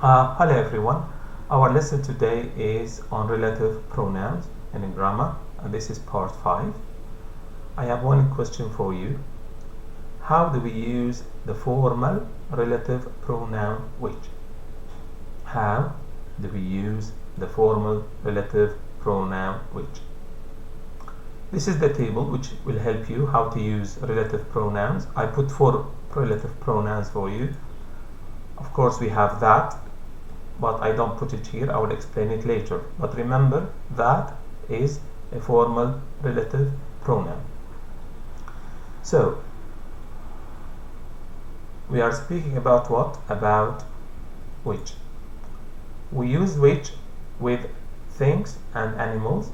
Hello everyone. Our lesson today is on relative pronouns in grammar, and this is part 5. I have one question for you. How do we use the formal relative pronoun which? How do we use the formal relative pronoun which? This is the table which will help you how to use relative pronouns. I put 4 relative pronouns for you. Of course, we have that, but I don't put it here. I will explain it later. But remember, that is a formal relative pronoun. So, we are speaking about what? About which. We use which with things and animals,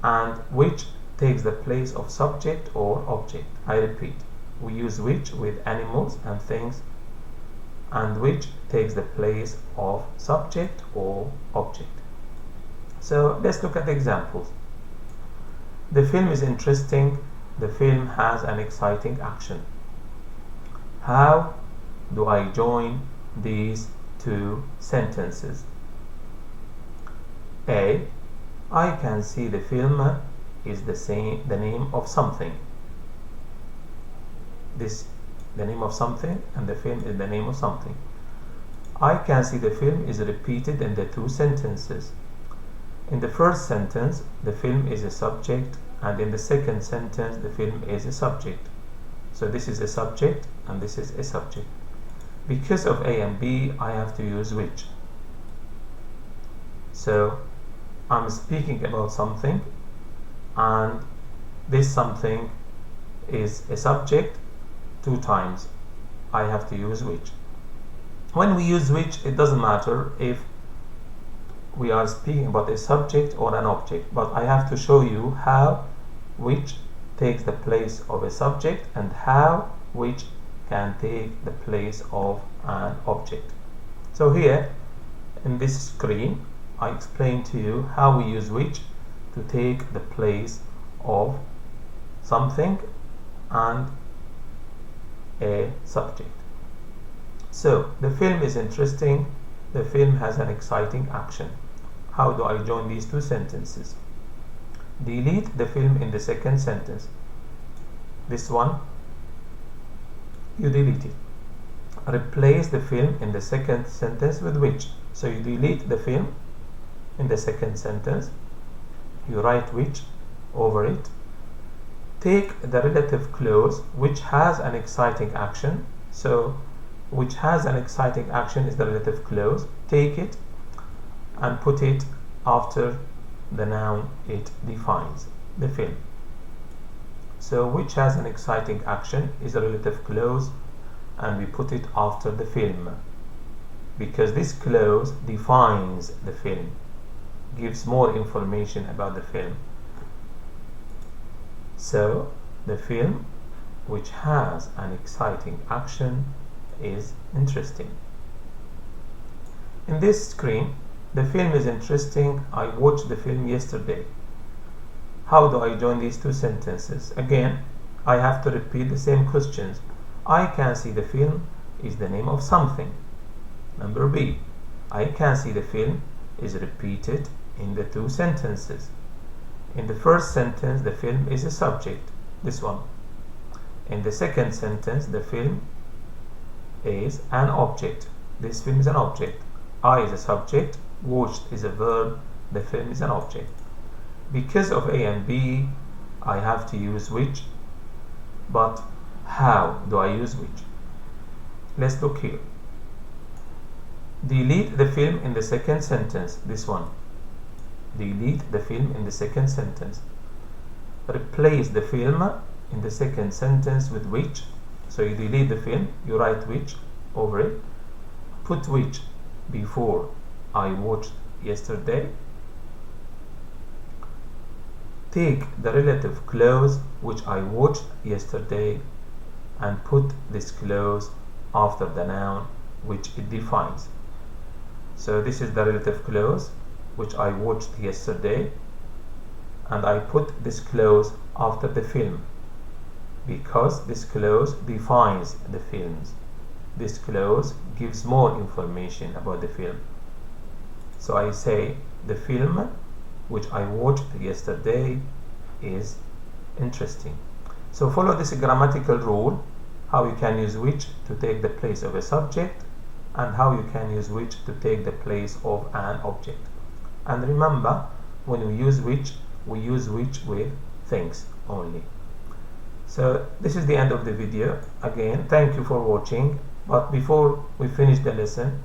and which takes the place of subject or object. I repeat, we use which with animals and things, and which takes the place of subject or object. So let's look at the examples. The film is interesting. The film has an exciting action. How do I join these two sentences? A. I can see the film is the name of something. The name of something, and the film is the name of something. I can see the film is repeated in the two sentences. In the first sentence, the film is a subject, and in the second sentence, the film is a subject. So this is a subject, and this is a subject. Because of A and B, I have to use which. So I'm speaking about something, and this something is a subject 2 times. I have to use which. When we use which, it doesn't matter if we are speaking about a subject or an object, but I have to show you how which takes the place of a subject and how which can take the place of an object. So here in this screen, I explain to you how we use which to take the place of something and a subject. So the film is interesting. The film has an exciting action. How do I join these two sentences? Delete the film in the second sentence. This one, you delete it. Replace the film in the second sentence with which. So you delete the film in the second sentence. You write which over it. Take the relative clause which has an exciting action. So which has an exciting action is the relative clause. Take it and put it after the noun it defines, the film. So which has an exciting action is a relative clause, and we put it after the film because this clause defines the film, gives more information about the film. So the film which has an exciting action is interesting. In this screen, the film is interesting. I watched the film yesterday. How do I join these two sentences? Again, I have to repeat the same questions. I can see the film is the name of something. Number B, I can see the film is repeated in the two sentences. In the first sentence, the film is a subject, this one. In the second sentence, the film is an object. This film is an object. I is a subject, watched is a verb, the film is an object. Because of A and B, I have to use which, but how do I use which? Let's look here. Delete the film in the second sentence, this one. Delete the film in the second sentence. Replace the film in the second sentence with which. So you delete the film, you write which over it. Put which before I watched yesterday. Take the relative clause which I watched yesterday and put this clause after the noun which it defines. So this is the relative clause which I watched yesterday, and I put this clause after the film because this clause defines the films. this clause gives more information about the film. So I say the film which I watched yesterday is interesting. So follow this grammatical rule, how you can use which to take the place of a subject and how you can use which to take the place of an object. And remember, when we use which with things only. So this is the end of the video. Again, thank you for watching. But before we finish the lesson,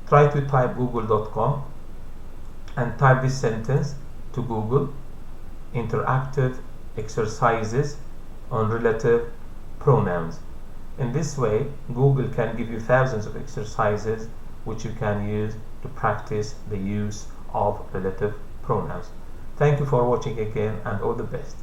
try to type google.com and type this sentence to Google: interactive exercises on relative pronouns. In this way, Google can give you thousands of exercises which you can use to practice the use of relative pronouns. Thank you for watching again, and all the best.